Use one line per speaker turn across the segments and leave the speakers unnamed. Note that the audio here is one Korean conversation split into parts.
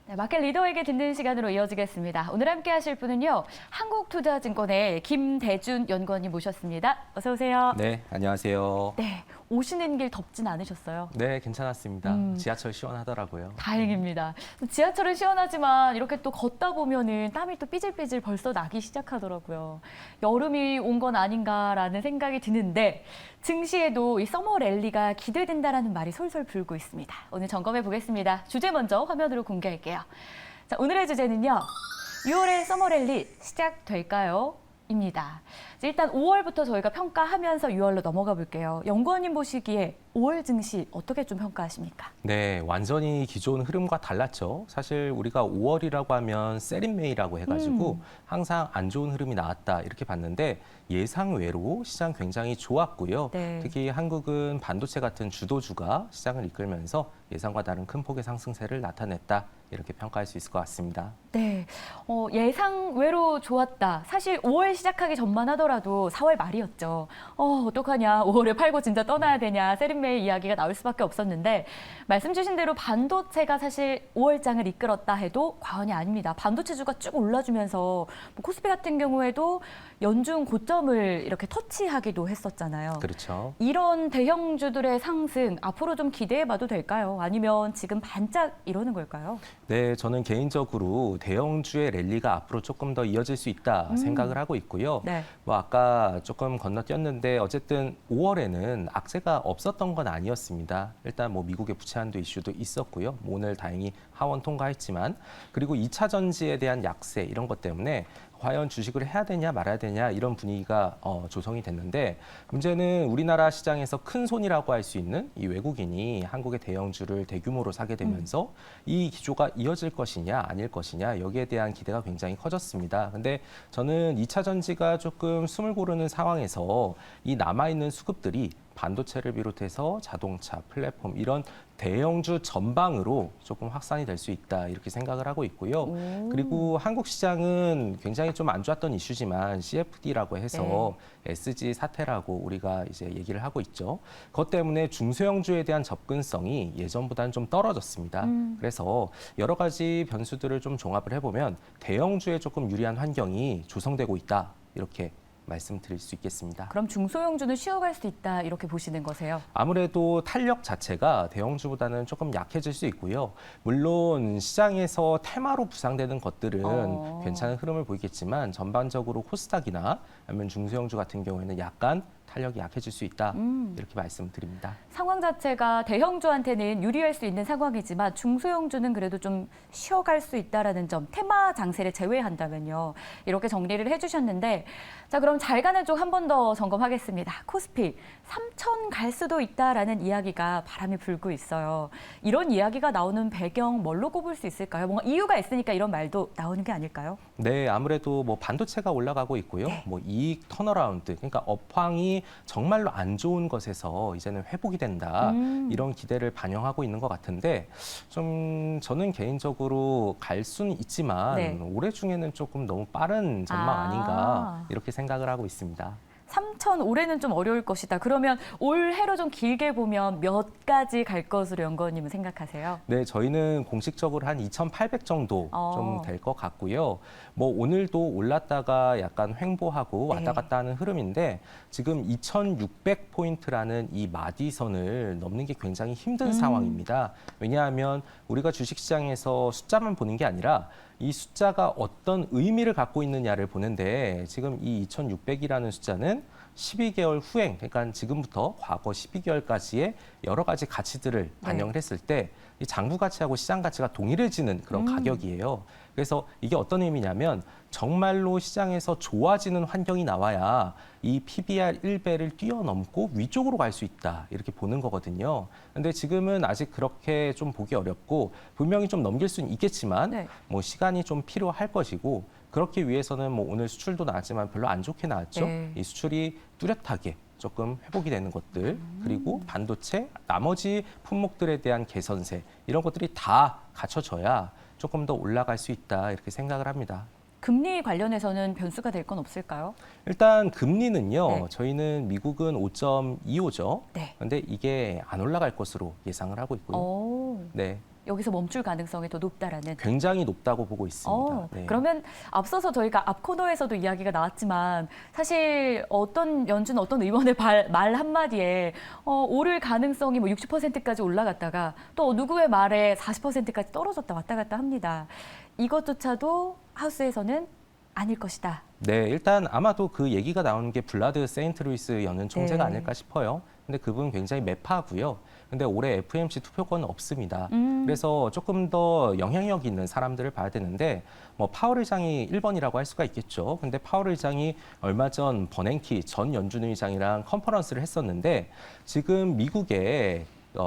네, 마켓 리더에게 듣는 시간으로 이어지겠습니다. 오늘 함께 하실 분은요. 한국투자증권의 김대준 연구원님 모셨습니다. 어서 오세요.
네, 안녕하세요.
네, 오시는 길 덥진 않으셨어요?
네, 괜찮았습니다. 지하철 시원하더라고요.
다행입니다. 지하철은 시원하지만 이렇게 또 걷다 보면은 땀이 또 삐질삐질 벌써 나기 시작하더라고요. 여름이 온 건 아닌가라는 생각이 드는데 증시에도 이 서머 랠리가 기대된다라는 말이 솔솔 불고 있습니다. 오늘 점검해 보겠습니다. 주제 먼저 화면으로 공개할게요. 자, 오늘의 주제는요. 6월의 서머 랠리 시작될까요? 입니다. 일단 5월부터 저희가 평가하면서 6월로 넘어가 볼게요. 연구원님 보시기에 5월 증시 어떻게 좀 평가하십니까?
네, 완전히 기존 흐름과 달랐죠. 사실 우리가 5월이라고 하면 세린메이라고 해가지고 항상 안 좋은 흐름이 나왔다 이렇게 봤는데 예상 외로 시장 굉장히 좋았고요.
네.
특히 한국은 반도체 같은 주도주가 시장을 이끌면서 예상과 다른 큰 폭의 상승세를 나타냈다 이렇게 평가할 수 있을 것 같습니다.
네, 예상 외로 좋았다. 사실 5월 시작하기 전만 하더라도 4월 말이었죠. 어떡하냐, 5월에 팔고 진짜 떠나야 되냐, 세린메이 이야기가 나올 수밖에 없었는데 말씀 주신 대로 반도체가 사실 5월장을 이끌었다 해도 과언이 아닙니다. 반도체주가 쭉 올라주면서 뭐 코스피 같은 경우에도 연중 고점을 이렇게 터치하기도 했었잖아요.
그렇죠.
이런 대형주들의 상승 앞으로 좀 기대해봐도 될까요? 아니면 지금 반짝 이러는 걸까요?
네, 저는 개인적으로 대형주의 랠리가 앞으로 조금 더 이어질 수 있다 생각을 하고 있고요.
네.
뭐 아까 조금 건너뛰었는데 어쨌든 5월에는 악재가 없었던 건 아니었습니다. 일단 뭐 미국의 부채 한도 이슈도 있었고요. 뭐 오늘 다행히 하원 통과했지만 그리고 2차 전지에 대한 약세 이런 것 때문에 과연 주식을 해야 되냐 말아야 되냐 이런 분위기가 조성이 됐는데 문제는 우리나라 시장에서 큰 손이라고 할 수 있는 이 외국인이 한국의 대형주를 대규모로 사게 되면서 이 기조가 이어질 것이냐 아닐 것이냐 여기에 대한 기대가 굉장히 커졌습니다. 근데 저는 2차 전지가 조금 숨을 고르는 상황에서 이 남아있는 수급들이 반도체를 비롯해서 자동차, 플랫폼 이런 대형주 전방으로 조금 확산이 될 수 있다 이렇게 생각을 하고 있고요. 그리고 한국 시장은 굉장히 좀 안 좋았던 이슈지만 CFD라고 해서 SG 사태라고 우리가 이제 얘기를 하고 있죠. 그것 때문에 중소형주에 대한 접근성이 예전보다는 좀 떨어졌습니다. 그래서 여러 가지 변수들을 좀 종합을 해보면 대형주에 조금 유리한 환경이 조성되고 있다 이렇게 말씀드릴 수 있겠습니다.
그럼 중소형주는 쉬어갈 수 있다 이렇게 보시는 거세요?
아무래도 탄력 자체가 대형주보다는 조금 약해질 수 있고요. 물론 시장에서 테마로 부상되는 것들은 괜찮은 흐름을 보이겠지만 전반적으로 코스닥이나 아니면 중소형주 같은 경우에는 약간 탄력이 약해질 수 있다 이렇게 말씀드립니다.
상황 자체가 대형주한테는 유리할 수 있는 상황이지만 중소형주는 그래도 좀 쉬어갈 수 있다라는 점, 테마 장세를 제외한다면요. 이렇게 정리를 해주셨는데 자 그럼 잘 가는 쪽 한 번 더 점검하겠습니다. 코스피 3천 갈 수도 있다라는 이야기가 바람이 불고 있어요. 이런 이야기가 나오는 배경 뭘로 꼽을 수 있을까요? 뭔가 이유가 있으니까 이런 말도 나오는 게 아닐까요?
네, 아무래도 뭐 반도체가 올라가고 있고요.
네.
뭐 이익 턴어라운드, 그러니까 업황이 정말로 안 좋은 것에서 이제는 회복이 된다. 이런 기대를 반영하고 있는 것 같은데 좀 저는 개인적으로 갈 수는 있지만
네.
올해 중에는 조금 너무 빠른 전망 아닌가 이렇게 생각을 하고 있습니다.
3천 올해는 좀 어려울 것이다. 그러면 올해로 좀 길게 보면 몇 가지 갈 것으로 연구원님은 생각하세요?
네, 저희는 공식적으로 한 2,800 정도 좀 될 것 같고요. 뭐 오늘도 올랐다가 약간 횡보하고 왔다 갔다 하는 흐름인데 지금 2,600포인트라는 이 마디선을 넘는 게 굉장히 힘든 상황입니다. 왜냐하면 우리가 주식시장에서 숫자만 보는 게 아니라 이 숫자가 어떤 의미를 갖고 있느냐를 보는데 지금 이 2,600이라는 숫자는 12개월 후행, 그러니까 지금부터 과거 12개월까지의 여러 가지 가치들을 반영을 했을 때 이 장부 가치하고 시장 가치가 동일해지는 그런 가격이에요. 그래서 이게 어떤 의미냐면 정말로 시장에서 좋아지는 환경이 나와야 이 PBR 1배를 뛰어넘고 위쪽으로 갈 수 있다 이렇게 보는 거거든요. 근데 지금은 아직 그렇게 좀 보기 어렵고 분명히 좀 넘길 수는 있겠지만 뭐 시간이 좀 필요할 것이고 그렇기 위해서는 뭐 오늘 수출도 나왔지만 별로 안 좋게 나왔죠. 이 수출이 뚜렷하게 조금 회복이 되는 것들 그리고 반도체 나머지 품목들에 대한 개선세 이런 것들이 다 갖춰져야 조금 더 올라갈 수 있다 이렇게 생각을 합니다.
금리 관련해서는 변수가 될 건 없을까요?
일단 금리는요. 저희는 미국은 5.25죠.
네.
그런데 이게 안 올라갈 것으로 예상을 하고 있고요. 네.
여기서 멈출 가능성이 더 높다라는.
굉장히 높다고 보고 있습니다. 네.
그러면 앞서서 저희가 앞 코너에서도 이야기가 나왔지만 사실 어떤 연준 어떤 의원의 말 한마디에 오를 가능성이 뭐 60%까지 올라갔다가 또 누구의 말에 40%까지 떨어졌다 왔다 갔다 합니다. 이것조차도 하우스에서는 아닐 것이다.
네, 일단 아마도 그 얘기가 나오는 게 블라드 세인트루이스 연은 총재가
네.
아닐까 싶어요. 근데 그분 굉장히 매파하고요. 근데 올해 FOMC 투표권은 없습니다. 그래서 조금 더 영향력 있는 사람들을 봐야 되는데 뭐 파월 의장이 1번이라고 할 수가 있겠죠. 근데 파월 의장이 얼마 전 버냉키 전 연준 의장이랑 컨퍼런스를 했었는데 지금 미국의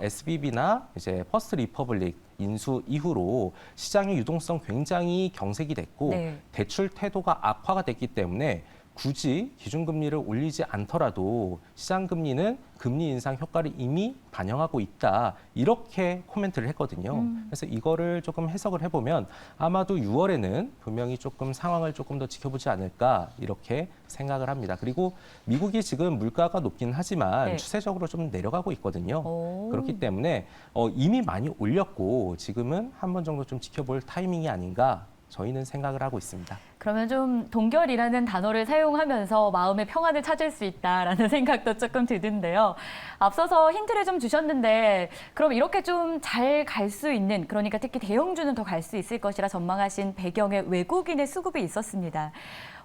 SVB나 이제 퍼스트 리퍼블릭 인수 이후로 시장의 유동성 굉장히 경색이 됐고
네.
대출 태도가 악화가 됐기 때문에 굳이 기준금리를 올리지 않더라도 시장금리는 금리 인상 효과를 이미 반영하고 있다. 이렇게 코멘트를 했거든요. 그래서 이거를 조금 해석을 해보면 아마도 6월에는 분명히 조금 상황을 조금 더 지켜보지 않을까 이렇게 생각을 합니다. 그리고 미국이 지금 물가가 높긴 하지만
네.
추세적으로 좀 내려가고 있거든요.
오.
그렇기 때문에 이미 많이 올렸고 지금은 한 번 정도 좀 지켜볼 타이밍이 아닌가 저희는 생각을 하고 있습니다.
그러면 좀 동결이라는 단어를 사용하면서 마음의 평안을 찾을 수 있다라는 생각도 조금 드는데요. 앞서서 힌트를 좀 주셨는데 그럼 이렇게 좀 잘 갈 수 있는, 그러니까 특히 대형주는 더 갈 수 있을 것이라 전망하신 배경에 외국인의 수급이 있었습니다.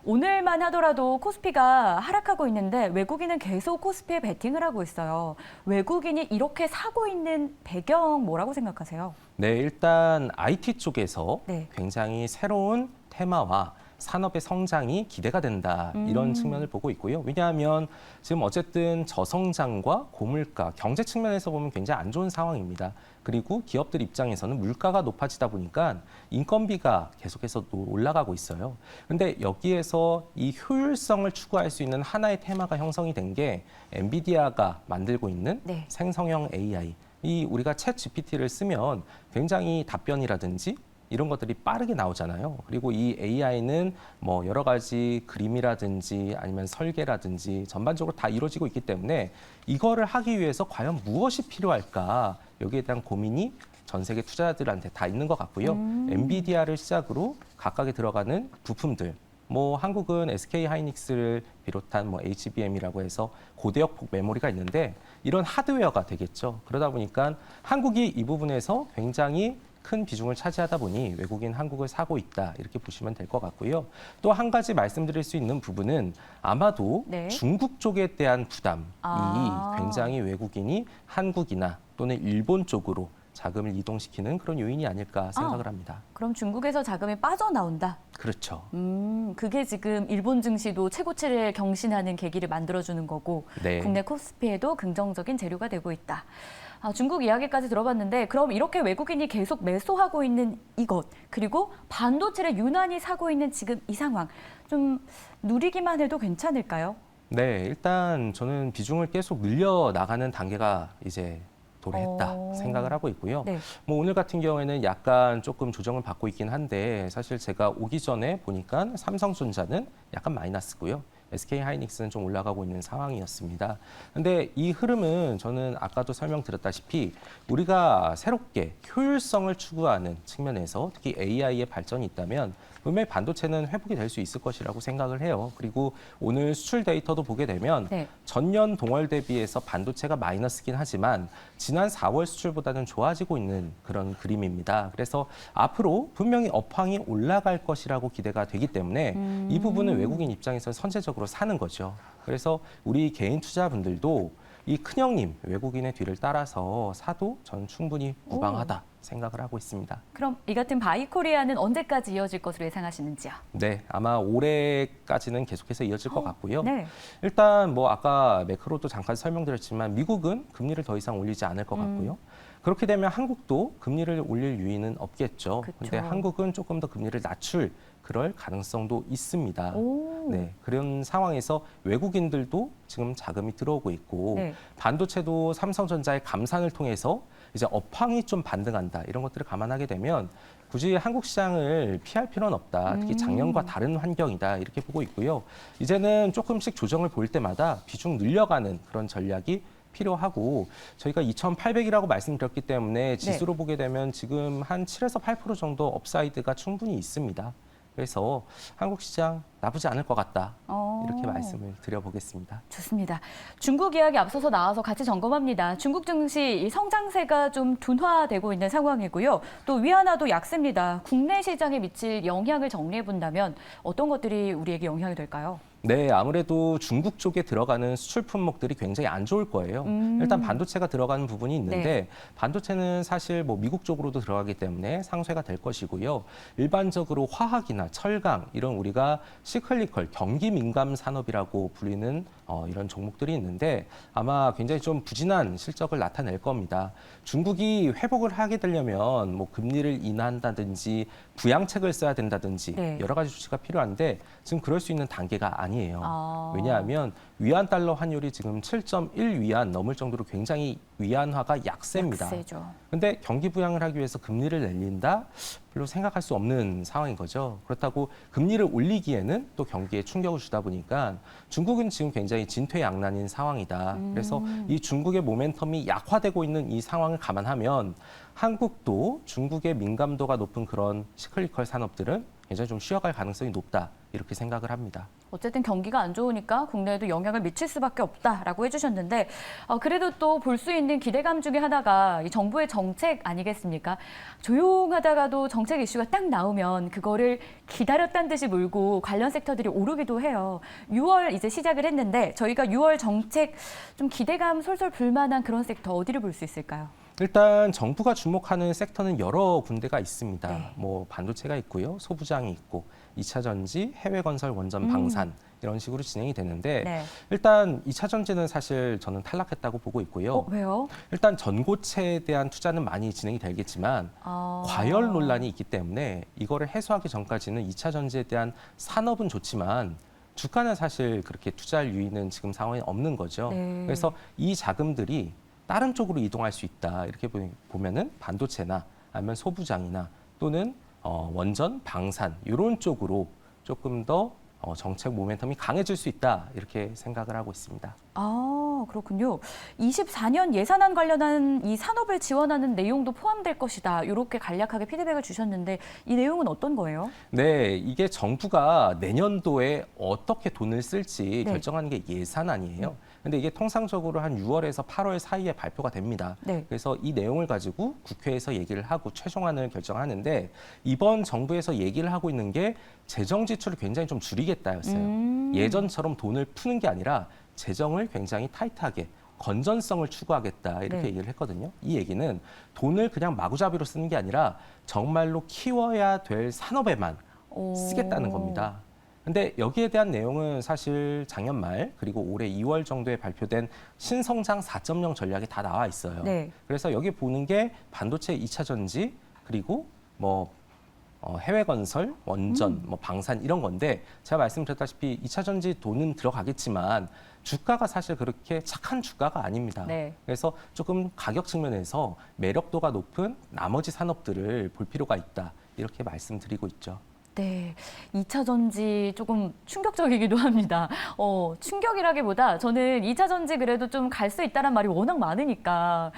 오늘만 하더라도 코스피가 하락하고 있는데 외국인은 계속 코스피에 베팅을 하고 있어요. 외국인이 이렇게 사고 있는 배경 뭐라고 생각하세요?
네, 일단 IT 쪽에서
네.
굉장히 새로운 테마와 산업의 성장이 기대가 된다 이런 측면을 보고 있고요. 왜냐하면 지금 어쨌든 저성장과 고물가, 경제 측면에서 보면 굉장히 안 좋은 상황입니다. 그리고 기업들 입장에서는 물가가 높아지다 보니까 인건비가 계속해서 올라가고 있어요. 그런데 여기에서 이 효율성을 추구할 수 있는 하나의 테마가 형성이 된 게 엔비디아가 만들고 있는
네.
생성형 AI. 이 우리가 챗 GPT를 쓰면 굉장히 답변이라든지 이런 것들이 빠르게 나오잖아요. 그리고 이 AI는 뭐 여러 가지 그림이라든지 아니면 설계라든지 전반적으로 다 이루어지고 있기 때문에 이거를 하기 위해서 과연 무엇이 필요할까? 여기에 대한 고민이 전 세계 투자자들한테 다 있는 것 같고요. 엔비디아를 시작으로 각각에 들어가는 부품들, 뭐 한국은 SK 하이닉스를 비롯한 뭐 HBM이라고 해서 고대역폭 메모리가 있는데 이런 하드웨어가 되겠죠. 그러다 보니까 한국이 이 부분에서 굉장히 큰 비중을 차지하다 보니 외국인 한국을 사고 있다 이렇게 보시면 될 것 같고요. 또 한 가지 말씀드릴 수 있는 부분은 아마도
네.
중국 쪽에 대한 부담이
아.
굉장히 외국인이 한국이나 또는 일본 쪽으로 자금을 이동시키는 그런 요인이 아닐까 생각을 합니다.
그럼 중국에서 자금이 빠져나온다.
그렇죠.
그게 지금 일본 증시도 최고치를 경신하는 계기를 만들어주는 거고
네.
국내 코스피에도 긍정적인 재료가 되고 있다. 중국 이야기까지 들어봤는데 그럼 이렇게 외국인이 계속 매수하고 있는 이것, 그리고 반도체를 유난히 사고 있는 지금 이 상황, 좀 누리기만 해도 괜찮을까요?
네, 일단 저는 비중을 계속 늘려나가는 단계가 이제 도래했다 생각을 하고 있고요.
네.
뭐 오늘 같은 경우에는 약간 조금 조정을 받고 있긴 한데 사실 제가 오기 전에 보니까 삼성전자는 약간 마이너스고요. SK 하이닉스는 좀 올라가고 있는 상황이었습니다. 근데 이 흐름은 저는 아까도 설명드렸다시피 우리가 새롭게 효율성을 추구하는 측면에서 특히 AI의 발전이 있다면 분명히 반도체는 회복이 될 수 있을 것이라고 생각을 해요. 그리고 오늘 수출 데이터도 보게 되면
네.
전년 동월 대비해서 반도체가 마이너스긴 하지만 지난 4월 수출보다는 좋아지고 있는 그런 그림입니다. 그래서 앞으로 분명히 업황이 올라갈 것이라고 기대가 되기 때문에 이 부분은 외국인 입장에서 선제적으로 사는 거죠. 그래서 우리 개인 투자분들도 이 큰형님 외국인의 뒤를 따라서 사도 저는 충분히 무방하다 생각을 하고 있습니다.
그럼 이 같은 바이코리아는 언제까지 이어질 것으로 예상하시는지요?
네, 아마 올해까지는 계속해서 이어질 것 같고요.
네.
일단 뭐 아까 매크로도 잠깐 설명드렸지만 미국은 금리를 더 이상 올리지 않을 것 같고요. 그렇게 되면 한국도 금리를 올릴 유인은 없겠죠. 그런데
그쵸.
한국은 조금 더 금리를 낮출 그럴 가능성도 있습니다.
오.
네, 그런 상황에서 외국인들도 지금 자금이 들어오고 있고
네.
반도체도 삼성전자의 감산을 통해서 이제 업황이 좀 반등한다 이런 것들을 감안하게 되면 굳이 한국 시장을 피할 필요는 없다. 특히 작년과 다른 환경이다 이렇게 보고 있고요. 이제는 조금씩 조정을 보일 때마다 비중 늘려가는 그런 전략이 필요하고 저희가 2,800이라고 말씀드렸기 때문에 지수로 보게 되면 지금 한 7에서 8% 정도 업사이드가 충분히 있습니다. 그래서 한국 시장 나쁘지 않을 것 같다. 이렇게 말씀을 드려보겠습니다.
좋습니다. 중국 이야기 앞서서 나와서 같이 점검합니다. 중국 증시 이 성장세가 좀 둔화되고 있는 상황이고요. 또 위안화도 약세입니다. 국내 시장에 미칠 영향을 정리해 본다면 어떤 것들이 우리에게 영향이 될까요?
네, 아무래도 중국 쪽에 들어가는 수출 품목들이 굉장히 안 좋을 거예요. 일단 반도체가 들어가는 부분이 있는데 반도체는 사실 뭐 미국 쪽으로도 들어가기 때문에 상쇄가 될 것이고요. 일반적으로 화학이나 철강 이런 우리가 시클리컬 경기 민감 산업이라고 불리는 이런 종목들이 있는데 아마 굉장히 좀 부진한 실적을 나타낼 겁니다. 중국이 회복을 하게 되려면 뭐 금리를 인하한다든지 부양책을 써야 된다든지 여러 가지 조치가 필요한데 지금 그럴 수 있는 단계가 아니에요. 왜냐하면 위안 달러 환율이 지금 7.1 위안 넘을 정도로 굉장히 위안화가 약세입니다. 그런데 경기 부양을 하기 위해서 금리를 내린다? 별로 생각할 수 없는 상황인 거죠. 그렇다고 금리를 올리기에는 또 경기에 충격을 주다 보니까 중국은 지금 굉장히 진퇴양난인 상황이다. 그래서 이 중국의 모멘텀이 약화되고 있는 이 상황을 감안하면 한국도 중국의 민감도가 높은 그런 시클리컬 산업들은 굉장히 좀 쉬어갈 가능성이 높다. 이렇게 생각을 합니다.
어쨌든 경기가 안 좋으니까 국내에도 영향을 미칠 수밖에 없다라고 해주셨는데 그래도 또 볼 수 있는 기대감 중에 하나가 이 정부의 정책 아니겠습니까? 조용하다가도 정책 이슈가 딱 나오면 그거를 기다렸다는 듯이 물고 관련 섹터들이 오르기도 해요. 6월 이제 시작을 했는데 저희가 6월 정책 좀 기대감 솔솔 불만한 그런 섹터 어디를 볼 수 있을까요?
일단 정부가 주목하는 섹터는 여러 군데가 있습니다. 뭐 반도체가 있고요, 소부장이 있고, 2차 전지, 해외 건설, 원전, 방산 이런 식으로 진행이 되는데 일단 2차 전지는 사실 저는 탈락했다고 보고 있고요.
왜요?
일단 전고체에 대한 투자는 많이 진행이 되겠지만 과열 논란이 있기 때문에 이거를 해소하기 전까지는 2차 전지에 대한 산업은 좋지만 주가는 사실 그렇게 투자할 유의는 지금 상황에 없는 거죠. 그래서 이 자금들이 다른 쪽으로 이동할 수 있다. 이렇게 보면은 반도체나 아니면 소부장이나 또는 원전, 방산 이런 쪽으로 조금 더 정책 모멘텀이 강해질 수 있다. 이렇게 생각을 하고 있습니다.
그렇군요. 24년 예산안 관련한 이 산업을 지원하는 내용도 포함될 것이다. 이렇게 간략하게 피드백을 주셨는데 이 내용은 어떤 거예요?
네, 이게 정부가 내년도에 어떻게 돈을 쓸지 결정하는 게 예산안이에요. 근데 이게 통상적으로 한 6월에서 8월 사이에 발표가 됩니다. 그래서 이 내용을 가지고 국회에서 얘기를 하고 최종안을 결정하는데 이번 정부에서 얘기를 하고 있는 게 재정 지출을 굉장히 좀 줄이겠다였어요. 예전처럼 돈을 푸는 게 아니라 재정을 굉장히 타이트하게 건전성을 추구하겠다 이렇게 얘기를 했거든요. 이 얘기는 돈을 그냥 마구잡이로 쓰는 게 아니라 정말로 키워야 될 산업에만 쓰겠다는 겁니다. 근데 여기에 대한 내용은 사실 작년 말 그리고 올해 2월 정도에 발표된 신성장 4.0 전략이 다 나와 있어요. 그래서 여기 보는 게 반도체 2차 전지 그리고 뭐 해외 건설, 원전, 뭐 방산 이런 건데 제가 말씀드렸다시피 2차 전지 돈은 들어가겠지만 주가가 사실 그렇게 착한 주가가 아닙니다. 그래서 조금 가격 측면에서 매력도가 높은 나머지 산업들을 볼 필요가 있다. 이렇게 말씀드리고 있죠.
네, 2차 전지 조금 충격적이기도 합니다. 충격이라기보다 저는 2차 전지 그래도 좀 갈 수 있다는 말이 워낙 많으니까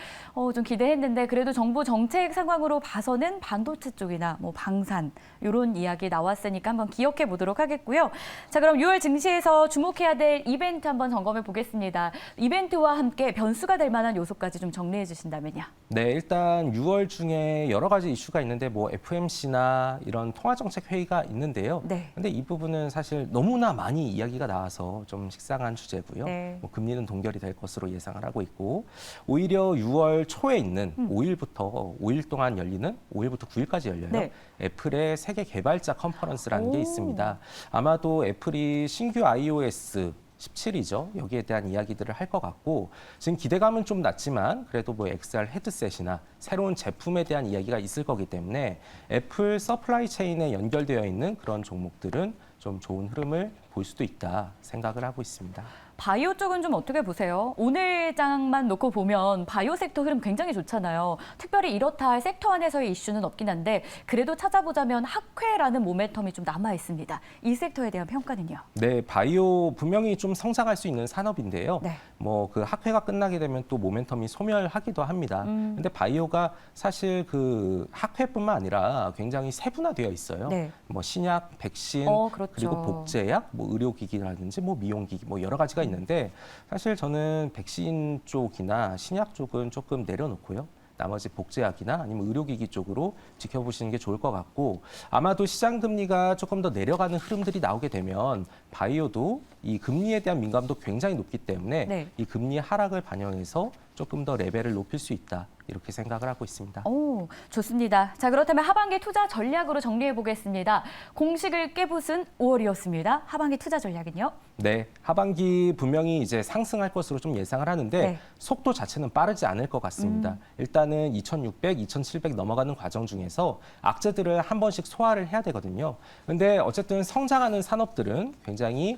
좀 기대했는데 그래도 정부 정책 상황으로 봐서는 반도체 쪽이나 뭐 방산 이런 이야기 나왔으니까 한번 기억해 보도록 하겠고요. 자, 그럼 6월 증시에서 주목해야 될 이벤트 한번 점검해 보겠습니다. 이벤트와 함께 변수가 될 만한 요소까지 좀 정리해 주신다면요.
네, 일단 6월 중에 여러 가지 이슈가 있는데 뭐 FOMC나 이런 통화정책 회의가 있는데요. 근데 이 부분은 사실 너무나 많이 이야기가 나와서 좀 식상한 주제고요. 뭐 금리는 동결이 될 것으로 예상을 하고 있고 오히려 6월 초에 있는 5일부터 5일 동안 열리는 5일부터 9일까지 열려요. 애플의 세계 개발자 컨퍼런스라는 게 있습니다. 아마도 애플이 신규 iOS 17이죠. 여기에 대한 이야기들을 할 것 같고 지금 기대감은 좀 낮지만 그래도 뭐 XR 헤드셋이나 새로운 제품에 대한 이야기가 있을 거기 때문에 애플 서플라이 체인에 연결되어 있는 그런 종목들은 좀 좋은 흐름을 볼 수도 있다 생각을 하고 있습니다.
바이오 쪽은 좀 어떻게 보세요? 오늘 장만 놓고 보면 바이오 섹터 흐름 굉장히 좋잖아요. 특별히 이렇다 할 섹터 안에서의 이슈는 없긴 한데 그래도 찾아보자면 학회라는 모멘텀이 좀 남아 있습니다. 이 섹터에 대한 평가는요?
네, 바이오 분명히 좀 성장할 수 있는 산업인데요. 뭐 그 학회가 끝나게 되면 또 모멘텀이 소멸하기도 합니다. 근데 바이오가 사실 그 학회뿐만 아니라 굉장히 세분화되어 있어요.
네.
뭐 신약, 백신,
그렇죠.
그리고 복제약, 뭐 의료기기라든지 뭐 미용기기 뭐 여러 가지가 있는데 사실 저는 백신 쪽이나 신약 쪽은 조금 내려놓고요. 나머지 복제약이나 아니면 의료기기 쪽으로 지켜보시는 게 좋을 것 같고 아마도 시장 금리가 조금 더 내려가는 흐름들이 나오게 되면 바이오도 이 금리에 대한 민감도 굉장히 높기 때문에
네.
이 금리 하락을 반영해서 조금 더 레벨을 높일 수 있다. 이렇게 생각을 하고 있습니다.
오, 좋습니다. 자, 그렇다면 하반기 투자 전략으로 정리해 보겠습니다. 공식을 깨부순 5월이었습니다. 하반기 투자 전략은요?
네, 하반기 분명히 이제 상승할 것으로 좀 예상을 하는데
네.
속도 자체는 빠르지 않을 것 같습니다. 일단은 2,600, 2,700 넘어가는 과정 중에서 악재들을 한 번씩 소화를 해야 되거든요. 근데 어쨌든 성장하는 산업들은 굉장히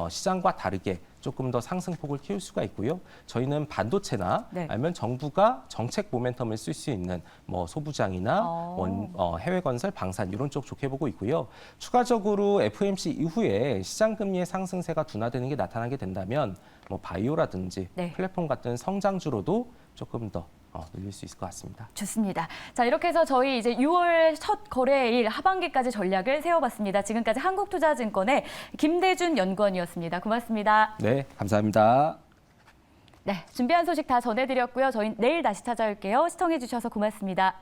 시장과 다르게 조금 더 상승폭을 키울 수가 있고요. 저희는 반도체나
네.
아니면 정부가 정책 모멘텀을 쓸 수 있는 뭐 소부장이나 해외 건설, 방산 이런 쪽 좋게 보고 있고요. 추가적으로 FOMC 이후에 시장 금리의 상승세가 둔화되는 게 나타나게 된다면 뭐 바이오라든지
네.
플랫폼 같은 성장주로도 조금 더 늘릴 수 있을 것 같습니다.
좋습니다. 자, 이렇게 해서 저희 이제 6월 첫 거래일 하반기까지 전략을 세워봤습니다. 지금까지 한국투자증권의 김대준 연구원이었습니다. 고맙습니다.
네, 감사합니다.
네, 준비한 소식 다 전해드렸고요. 저희 내일 다시 찾아올게요. 시청해주셔서 고맙습니다.